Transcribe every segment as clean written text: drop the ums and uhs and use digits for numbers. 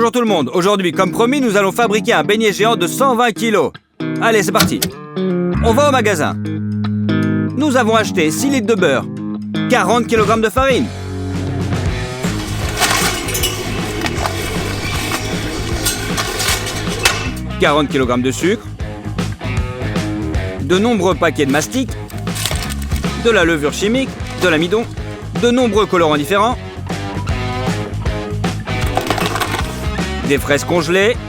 Bonjour tout le monde, aujourd'hui, comme promis, nous allons fabriquer un beignet géant de 120 kg. Allez, c'est parti. On va au magasin. Nous avons acheté 6 litres de beurre, 40 kg de farine, « 40 kg de sucre, de nombreux paquets de mastic, de la levure chimique, de l'amidon, de nombreux colorants différents, des fraises congelées, «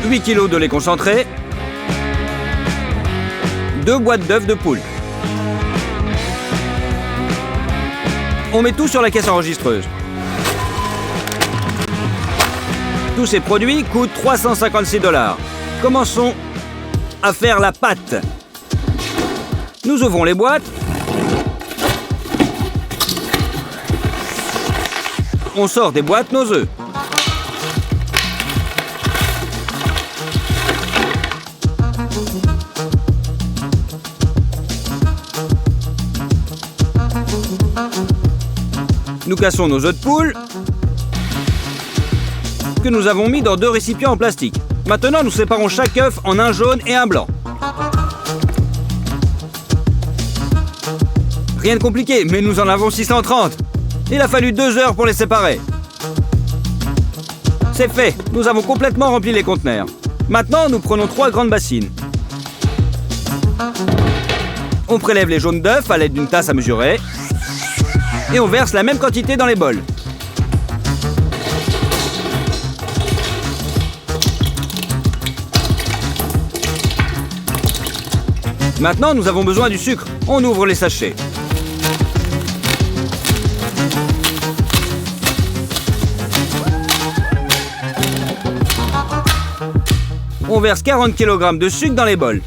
8 kg de lait concentré, 2 boîtes d'œufs de poule. » On met tout sur la caisse enregistreuse. Tous ces produits coûtent 356 $. Commençons à faire la pâte. Nous ouvrons les boîtes. On sort des boîtes nos œufs. Nous cassons nos œufs de poule que nous avons mis dans 2 récipients en plastique. Maintenant, nous séparons chaque œuf en un jaune et un blanc. Rien de compliqué, mais nous en avons 630. Il a fallu 2 heures pour les séparer. C'est fait, nous avons complètement rempli les conteneurs. Maintenant, nous prenons 3 grandes bassines. On prélève les jaunes d'œufs à l'aide d'une tasse à mesurer. Et on verse la même quantité dans les bols. Maintenant, nous avons besoin du sucre. On ouvre les sachets. On verse 40 kg de sucre dans les bols.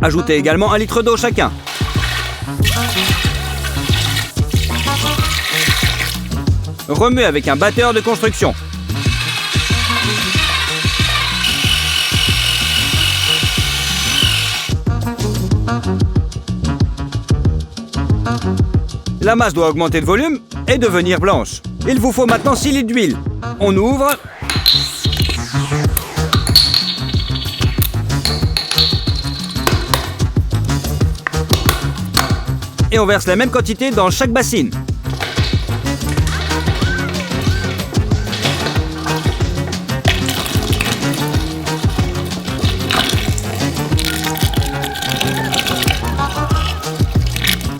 Ajoutez également 1 litre d'eau chacun. Remuez avec un batteur de construction. La masse doit augmenter de volume et devenir blanche. Il vous faut maintenant 6 litres d'huile. On ouvre. Et on verse la même quantité dans chaque bassine.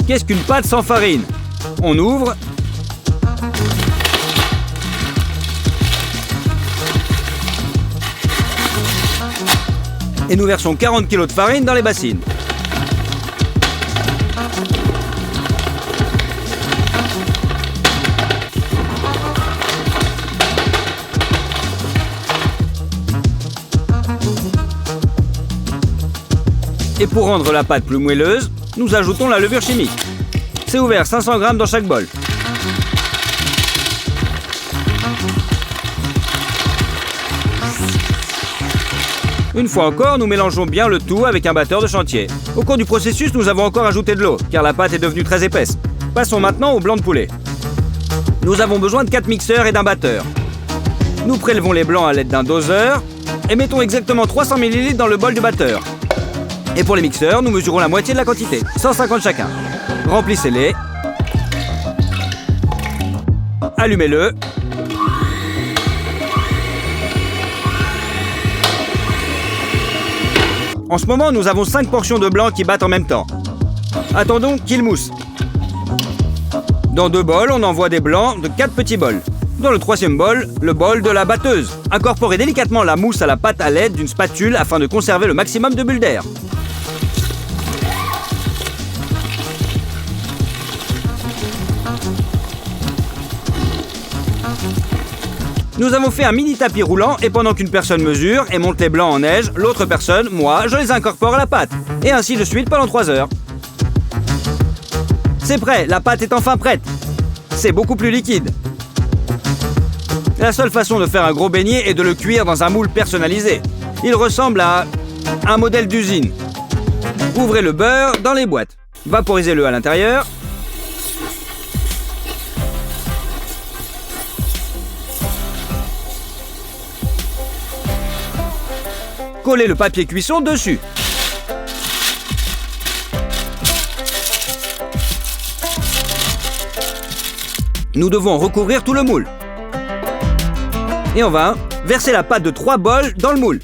Qu'est-ce qu'une pâte sans farine? On ouvre. Et nous versons 40 kg de farine dans les bassines. Et pour rendre la pâte plus moelleuse, nous ajoutons la levure chimique. C'est ouvert 500 g dans chaque bol. Une fois encore, nous mélangeons bien le tout avec un batteur de chantier. Au cours du processus, nous avons encore ajouté de l'eau, car la pâte est devenue très épaisse. Passons maintenant au blanc de poulet. Nous avons besoin de 4 mixeurs et d'un batteur. Nous prélevons les blancs à l'aide d'un doseur et mettons exactement 300 ml dans le bol du batteur. Et pour les mixeurs, nous mesurons la moitié de la quantité, 150 chacun. Remplissez-les. Allumez-le. En ce moment, nous avons 5 portions de blanc qui battent en même temps. Attendons qu'ils moussent. Dans 2 bols, on envoie des blancs de 4 petits bols. Dans le 3e bol, le bol de la batteuse. Incorporez délicatement la mousse à la pâte à l'aide d'une spatule afin de conserver le maximum de bulles d'air. Nous avons fait un mini tapis roulant et pendant qu'une personne mesure et monte les blancs en neige, l'autre personne, moi, je les incorpore à la pâte. Et ainsi de suite pendant 3 heures. C'est prêt, la pâte est enfin prête. C'est beaucoup plus liquide. La seule façon de faire un gros beignet est de le cuire dans un moule personnalisé. Il ressemble à un modèle d'usine. Ouvrez le beurre dans les boîtes. Vaporisez-le à l'intérieur. Collez le papier cuisson dessus. Nous devons recouvrir tout le moule. Et on va verser la pâte de 3 bols dans le moule.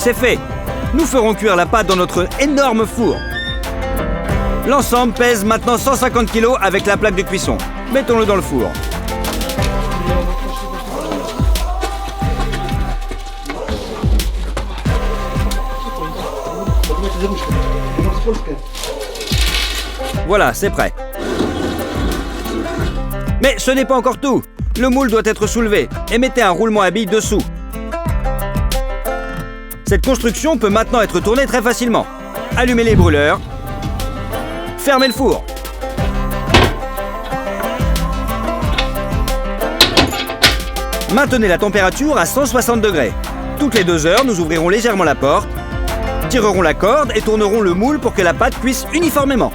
C'est fait. Nous ferons cuire la pâte dans notre énorme four. L'ensemble pèse maintenant 150 kg avec la plaque de cuisson. Mettons-le dans le four. Voilà, c'est prêt. Mais ce n'est pas encore tout. Le moule doit être soulevé et mettez un roulement à billes dessous. Cette construction peut maintenant être tournée très facilement. Allumez les brûleurs. Fermez le four. Maintenez la température à 160 degrés. Toutes les 2 heures, nous ouvrirons légèrement la porte, tirerons la corde et tournerons le moule pour que la pâte cuise uniformément.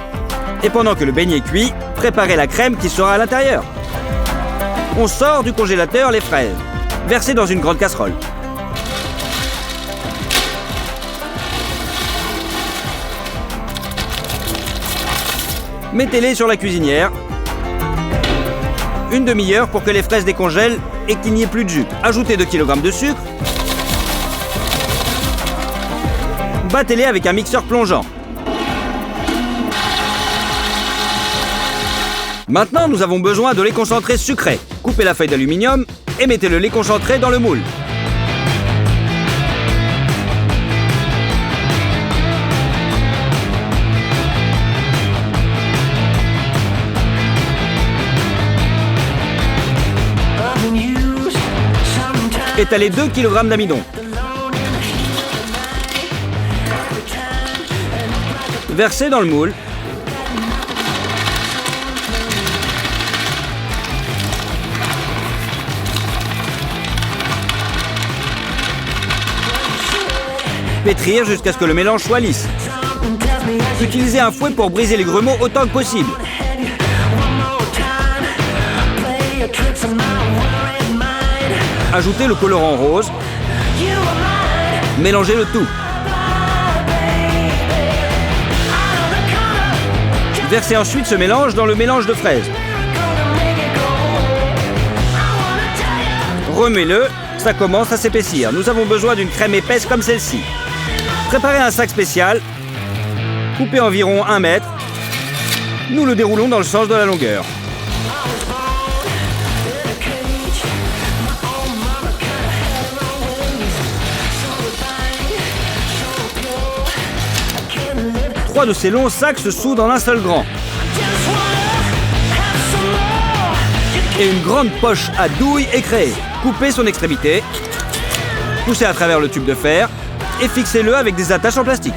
Et pendant que le beignet cuit, préparez la crème qui sera à l'intérieur. On sort du congélateur les fraises. Versez dans une grande casserole. Mettez-les sur la cuisinière. Une demi-heure pour que les fraises décongèlent et qu'il n'y ait plus de jus. Ajoutez 2 kg de sucre. Battez-les avec un mixeur plongeant. Maintenant, nous avons besoin de lait concentré sucré. Coupez la feuille d'aluminium et mettez le lait concentré dans le moule. Étalez 2 kg d'amidon. Versez dans le moule. Pétrir jusqu'à ce que le mélange soit lisse. Utilisez un fouet pour briser les grumeaux autant que possible. Ajoutez le colorant rose. Mélangez le tout. Versez ensuite ce mélange dans le mélange de fraises. Remuez-le, ça commence à s'épaissir. Nous avons besoin d'une crème épaisse comme celle-ci. Préparez un sac spécial. Coupez environ 1 mètre. Nous le déroulons dans le sens de la longueur. Trois de ces longs sacs se soudent en un seul grand. Et une grande poche à douille est créée. Coupez son extrémité, poussez à travers le tube de fer et fixez-le avec des attaches en plastique.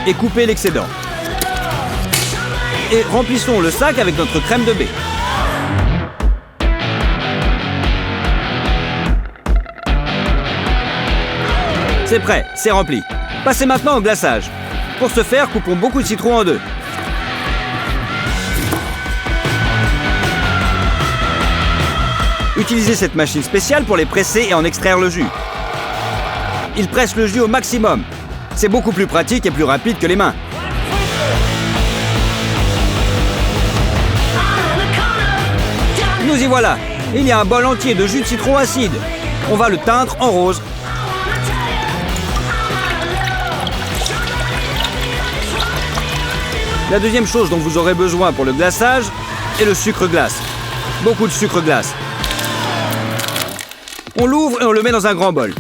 Et coupez l'excédent. Et remplissons le sac avec notre crème de baie. C'est prêt, c'est rempli. Passez maintenant au glaçage. Pour ce faire, coupons beaucoup de citron en 2. Utilisez cette machine spéciale pour les presser et en extraire le jus. Il presse le jus au maximum. C'est beaucoup plus pratique et plus rapide que les mains. Nous y voilà. Il y a un bol entier de jus de citron acide. On va le teindre en rose. La deuxième chose dont vous aurez besoin pour le glaçage est le sucre glace. Beaucoup de sucre glace. On l'ouvre et on le met dans un grand bol.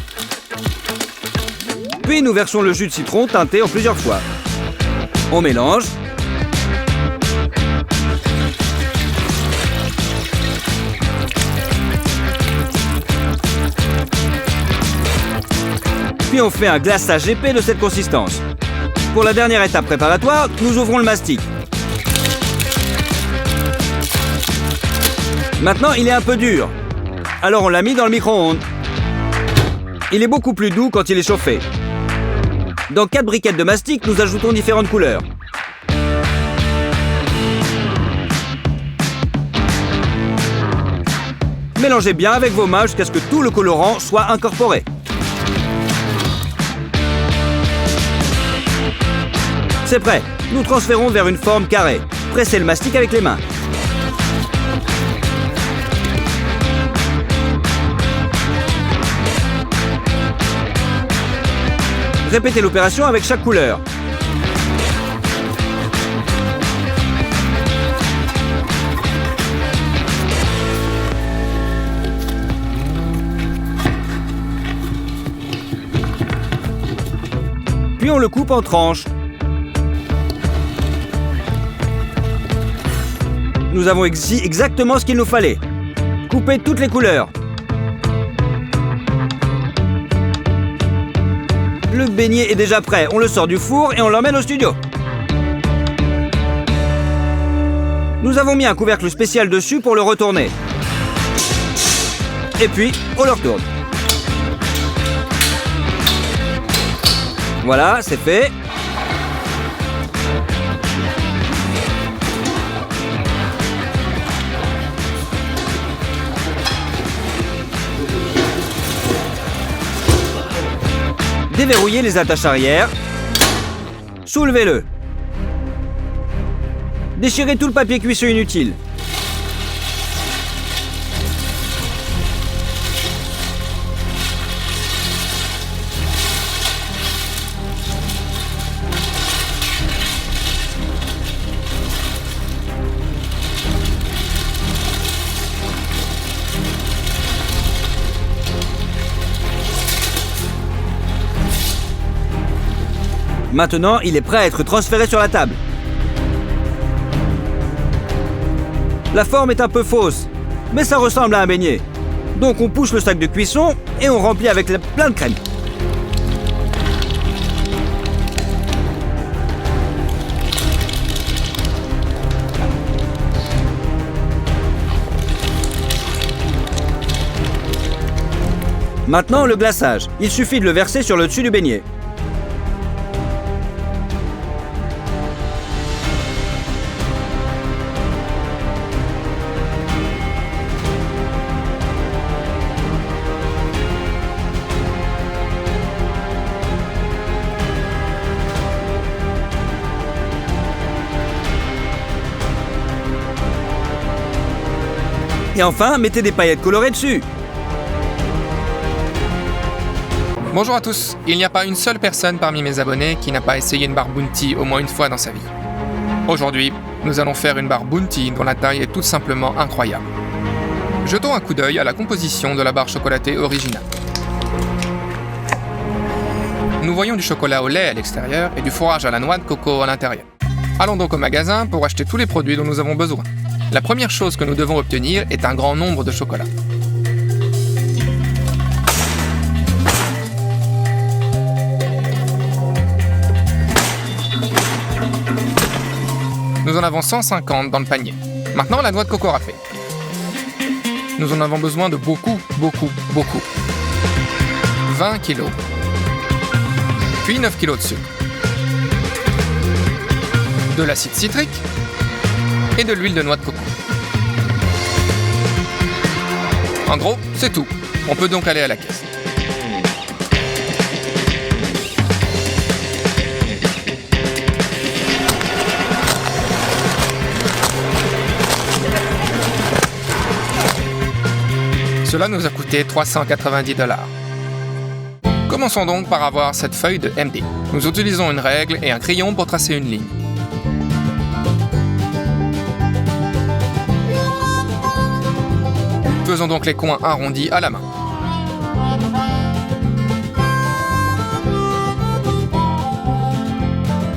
Puis nous versons le jus de citron teinté en plusieurs fois. On mélange. Puis on fait un glaçage épais de cette consistance. Pour la dernière étape préparatoire, nous ouvrons le mastic. Maintenant, il est un peu dur. Alors on l'a mis dans le micro-ondes. Il est beaucoup plus doux quand il est chauffé. Dans 4 briquettes de mastic, nous ajoutons différentes couleurs. Mélangez bien avec vos mains jusqu'à ce que tout le colorant soit incorporé. C'est prêt. Nous transférons vers une forme carrée. Pressez le mastic avec les mains. Répétez l'opération avec chaque couleur. Puis on le coupe en tranches. Nous avons exactement ce qu'il nous fallait. Coupez toutes les couleurs. Le beignet est déjà prêt. On le sort du four et on l'emmène au studio. Nous avons mis un couvercle spécial dessus pour le retourner. Et puis, on le retourne. Voilà, c'est fait. Déverrouillez les attaches arrière. Soulevez-le. Déchirez tout le papier cuisson inutile. Maintenant, il est prêt à être transféré sur la table. La forme est un peu fausse, mais ça ressemble à un beignet. Donc on pousse le sac de cuisson et on remplit avec plein de crème. Maintenant, le glaçage. Il suffit de le verser sur le dessus du beignet. Et enfin, mettez des paillettes colorées dessus. Bonjour à tous, il n'y a pas une seule personne parmi mes abonnés qui n'a pas essayé une barre Bounty au moins une fois dans sa vie. Aujourd'hui, nous allons faire une barre Bounty dont la taille est tout simplement incroyable. Jetons un coup d'œil à la composition de la barre chocolatée originale. Nous voyons du chocolat au lait à l'extérieur et du fourrage à la noix de coco à l'intérieur. Allons donc au magasin pour acheter tous les produits dont nous avons besoin. La première chose que nous devons obtenir est un grand nombre de chocolats. Nous en avons 150 dans le panier. Maintenant, la noix de coco râpée. Nous en avons besoin de beaucoup. 20 kilos. Puis 9 kilos de sucre. De l'acide citrique et de l'huile de noix de coco. En gros, c'est tout. On peut donc aller à la caisse. Cela nous a coûté 390 $. Commençons donc par avoir cette feuille de MD. Nous utilisons une règle et un crayon pour tracer une ligne. faisons donc les coins arrondis à la main.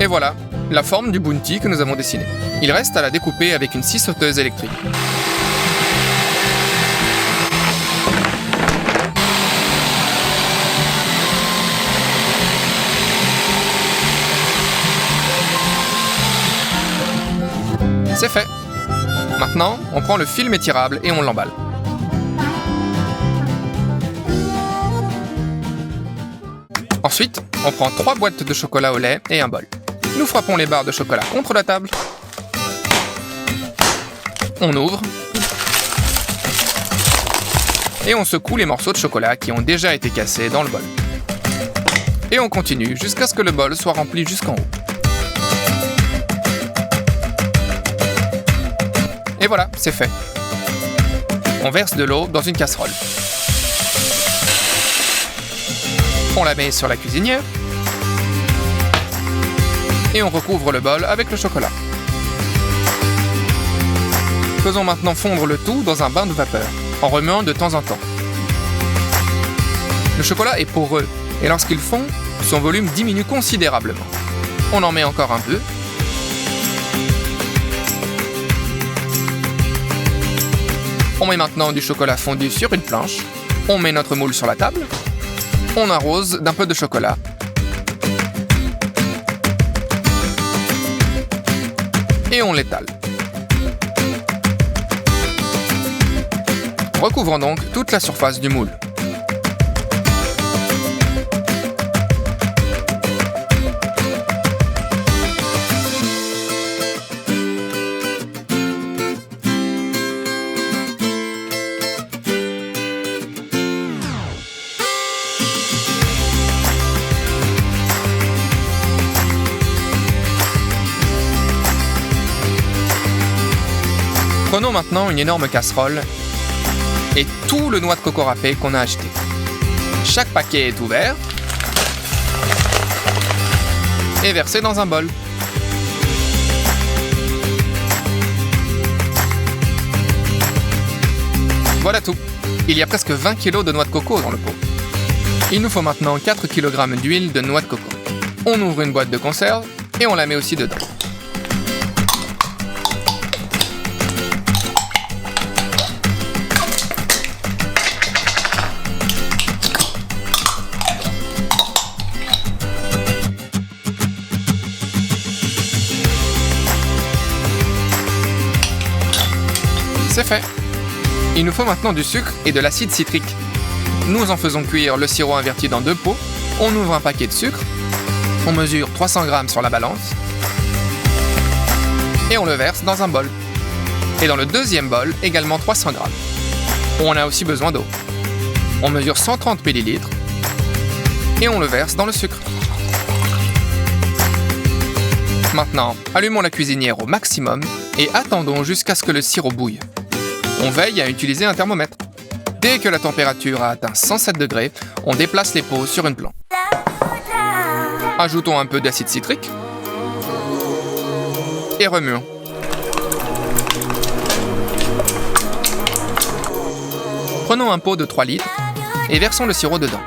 Et voilà, la forme du bounty que nous avons dessiné. Il reste à la découper avec une scie sauteuse électrique. C'est fait. Maintenant, on prend le film étirable et on l'emballe. Ensuite, on prend 3 boîtes de chocolat au lait et un bol. Nous frappons les barres de chocolat contre la table. On ouvre. Et on secoue les morceaux de chocolat qui ont déjà été cassés dans le bol. Et on continue jusqu'à ce que le bol soit rempli jusqu'en haut. Et voilà, c'est fait. On verse de l'eau dans une casserole. On la met sur la cuisinière. Et on recouvre le bol avec le chocolat. Faisons maintenant fondre le tout dans un bain de vapeur, en remuant de temps en temps. Le chocolat est poreux, et lorsqu'il fond, son volume diminue considérablement. On en met encore un peu. On met maintenant du chocolat fondu sur une planche. On met notre moule sur la table. On arrose d'un peu de chocolat. Et on l'étale. Recouvrons donc toute la surface du moule. Prenons maintenant une énorme casserole et tout le noix de coco râpé qu'on a acheté. Chaque paquet est ouvert et versé dans un bol. Voilà tout. Il y a presque 20 kg de noix de coco dans le pot. Il nous faut maintenant 4 kg d'huile de noix de coco. On ouvre une boîte de conserve et on la met aussi dedans. C'est fait. Il nous faut maintenant du sucre et de l'acide citrique. Nous en faisons cuire le sirop inverti dans 2 pots. On ouvre un paquet de sucre. On mesure 300 g sur la balance. Et on le verse dans un bol. Et dans le deuxième bol, également 300 g. On a aussi besoin d'eau. On mesure 130 ml. Et on le verse dans le sucre. Maintenant, allumons la cuisinière au maximum et attendons jusqu'à ce que le sirop bouille. On veille à utiliser un thermomètre. Dès que la température a atteint 107 degrés, on déplace les pots sur une planche. Ajoutons un peu d'acide citrique et remuons. Prenons un pot de 3 litres et versons le sirop dedans.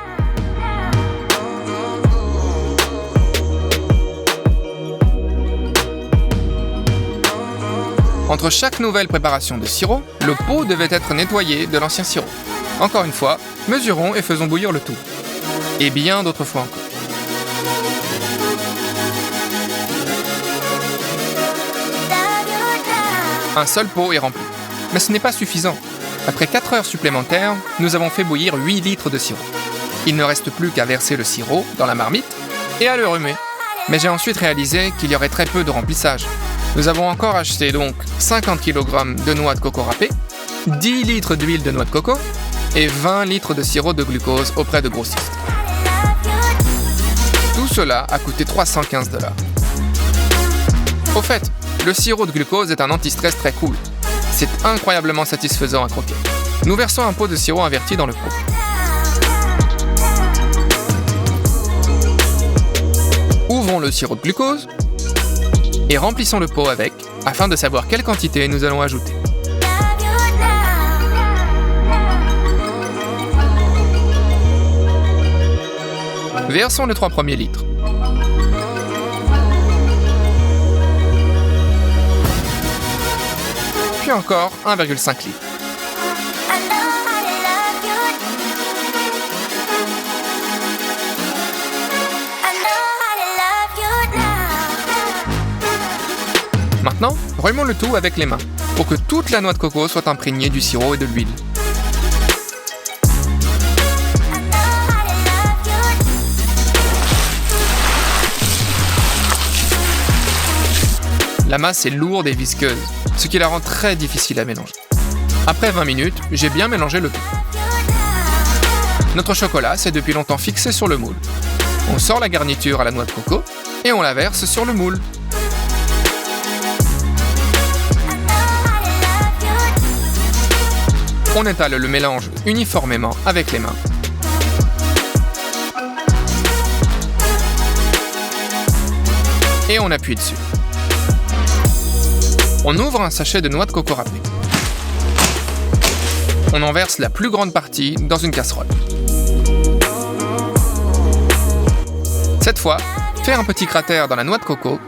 Entre chaque nouvelle préparation de sirop, le pot devait être nettoyé de l'ancien sirop. Encore une fois, mesurons et faisons bouillir le tout. Et bien d'autres fois encore. Un seul pot est rempli. Mais ce n'est pas suffisant. Après 4 heures supplémentaires, nous avons fait bouillir 8 litres de sirop. Il ne reste plus qu'à verser le sirop dans la marmite et à le remuer. Mais j'ai ensuite réalisé qu'il y aurait très peu de remplissage. Nous avons encore acheté donc 50 kg de noix de coco râpée, 10 litres d'huile de noix de coco et 20 litres de sirop de glucose auprès de grossistes. Tout cela a coûté 315 $. Au fait, le sirop de glucose est un anti-stress très cool. C'est incroyablement satisfaisant à croquer. Nous versons un pot de sirop inverti dans le pot. Ouvrons le sirop de glucose et remplissons le pot afin de savoir quelle quantité nous allons ajouter. Versons les 3 premiers litres. Puis encore 1,5 litre. Maintenant, remuons le tout avec les mains, pour que toute la noix de coco soit imprégnée du sirop et de l'huile. La masse est lourde et visqueuse, ce qui la rend très difficile à mélanger. Après 20 minutes, j'ai bien mélangé le tout. Notre chocolat s'est depuis longtemps fixé sur le moule. On sort la garniture à la noix de coco et on la verse sur le moule. On étale le mélange uniformément avec les mains. Et on appuie dessus. On ouvre un sachet de noix de coco râpée. On en verse la plus grande partie dans une casserole. Cette fois, fais un petit cratère dans la noix de coco,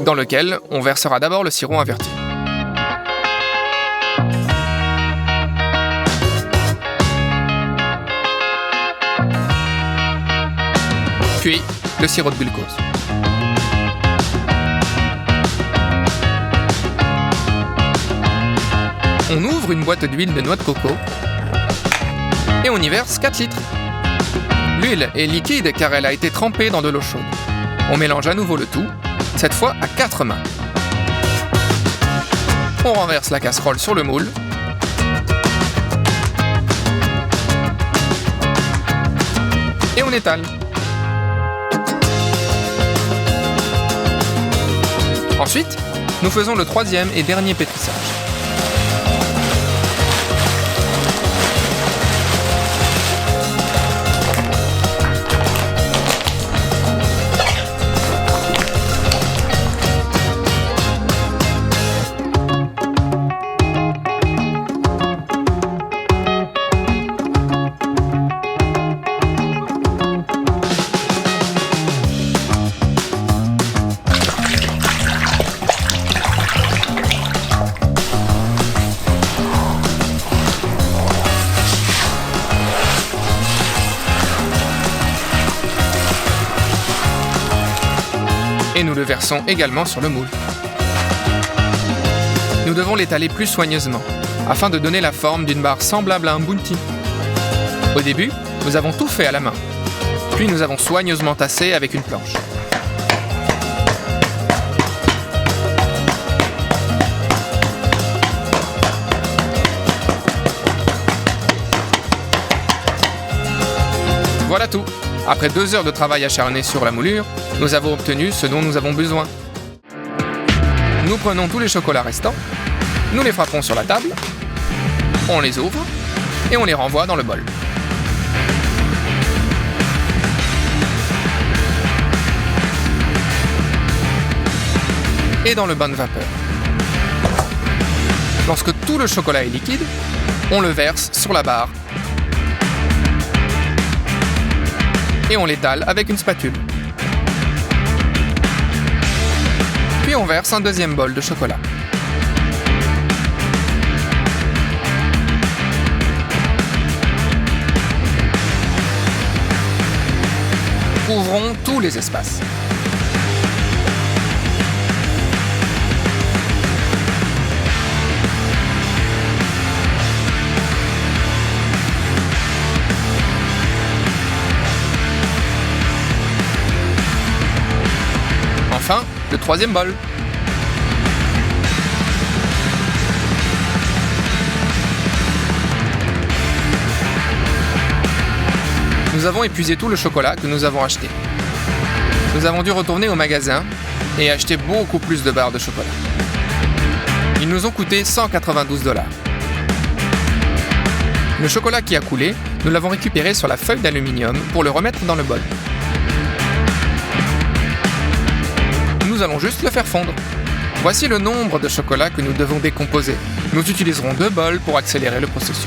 dans lequel on versera d'abord le sirop inverti. Puis, le sirop de glucose. On ouvre une boîte d'huile de noix de coco et on y verse 4 litres. L'huile est liquide car elle a été trempée dans de l'eau chaude. On mélange à nouveau le tout, cette fois à 4 mains. On renverse la casserole sur le moule. Et on étale. Ensuite, nous faisons le 3e et dernier pétrissage. Et nous le versons également sur le moule. Nous devons l'étaler plus soigneusement, afin de donner la forme d'une barre semblable à un bounty. Au début, nous avons tout fait à la main, puis nous avons soigneusement tassé avec une planche. Voilà tout. Après 2 heures de travail acharné sur la moulure, nous avons obtenu ce dont nous avons besoin. Nous prenons tous les chocolats restants, nous les frappons sur la table, on les ouvre et on les renvoie dans le bol. Et dans le bain de vapeur. Lorsque tout le chocolat est liquide, on le verse sur la barre et on l'étale avec une spatule. Puis on verse un 2e bol de chocolat. Ouvrons tous les espaces. Enfin, le 3e bol. Nous avons épuisé tout le chocolat que nous avons acheté. Nous avons dû retourner au magasin et acheter beaucoup plus de barres de chocolat. Ils nous ont coûté 192 $. Le chocolat qui a coulé, nous l'avons récupéré sur la feuille d'aluminium pour le remettre dans le bol. Nous allons juste le faire fondre. Voici le nombre de chocolats que nous devons décomposer. Nous utiliserons 2 bols pour accélérer le processus.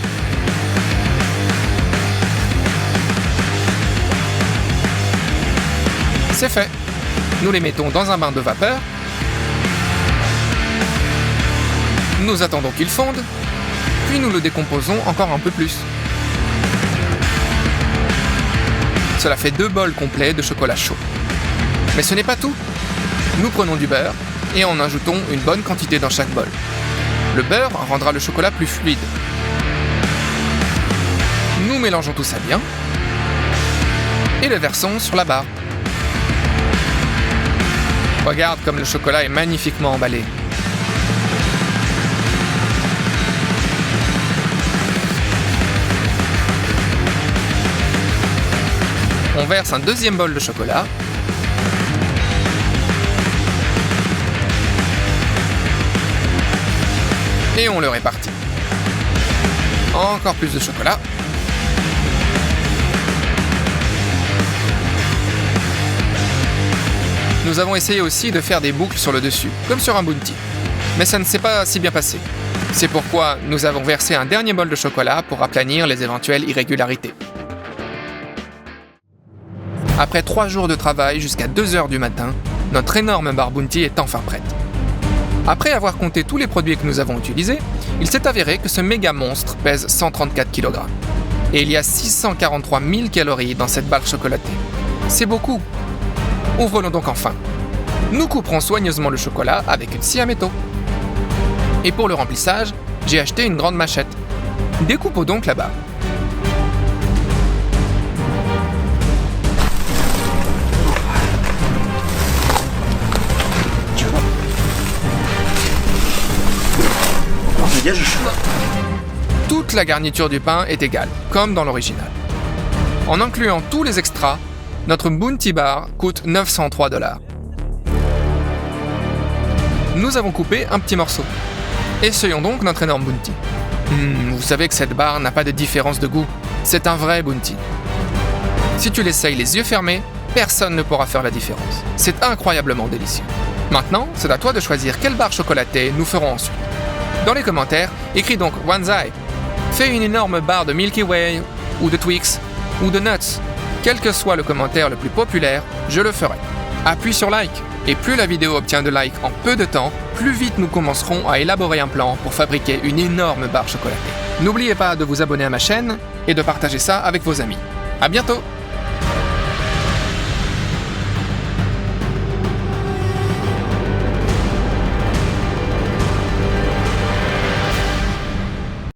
C'est fait. Nous les mettons dans un bain de vapeur. Nous attendons qu'ils fondent, puis nous le décomposons encore un peu plus. Cela fait 2 bols complets de chocolat chaud. Mais ce n'est pas tout. Nous prenons du beurre et en ajoutons une bonne quantité dans chaque bol. Le beurre rendra le chocolat plus fluide. Nous mélangeons tout ça bien et le versons sur la barre. Regarde comme le chocolat est magnifiquement emballé. On verse un deuxième bol de chocolat. Et on le répartit. Encore plus de chocolat. Nous avons essayé aussi de faire des boucles sur le dessus, comme sur un bounty. Mais ça ne s'est pas si bien passé. C'est pourquoi nous avons versé un dernier bol de chocolat pour aplanir les éventuelles irrégularités. Après 3 jours de travail jusqu'à 2h du matin, notre énorme barre bounty est enfin prête. Après avoir compté tous les produits que nous avons utilisés, il s'est avéré que ce méga monstre pèse 134 kg. Et il y a 643 000 calories dans cette barre chocolatée. C'est beaucoup. Ouvrons-le donc enfin. Nous couperons soigneusement le chocolat avec une scie à métaux. Et pour le remplissage, j'ai acheté une grande machette. Découpons donc la barre. Toute la garniture du pain est égale, comme dans l'original. En incluant tous les extras, notre Bounty Bar coûte 903 $. Nous avons coupé un petit morceau. Essayons donc notre énorme Bounty. Vous savez que cette barre n'a pas de différence de goût. C'est un vrai Bounty. Si tu l'essayes les yeux fermés, personne ne pourra faire la différence. C'est incroyablement délicieux. Maintenant, c'est à toi de choisir quelle barre chocolatée nous ferons ensuite. Dans les commentaires, écris donc Wanzai. Fais une énorme barre de Milky Way, ou de Twix, ou de Nuts. Quel que soit le commentaire le plus populaire, je le ferai. Appuie sur like, et plus la vidéo obtient de likes en peu de temps, plus vite nous commencerons à élaborer un plan pour fabriquer une énorme barre chocolatée. N'oubliez pas de vous abonner à ma chaîne et de partager ça avec vos amis. À bientôt!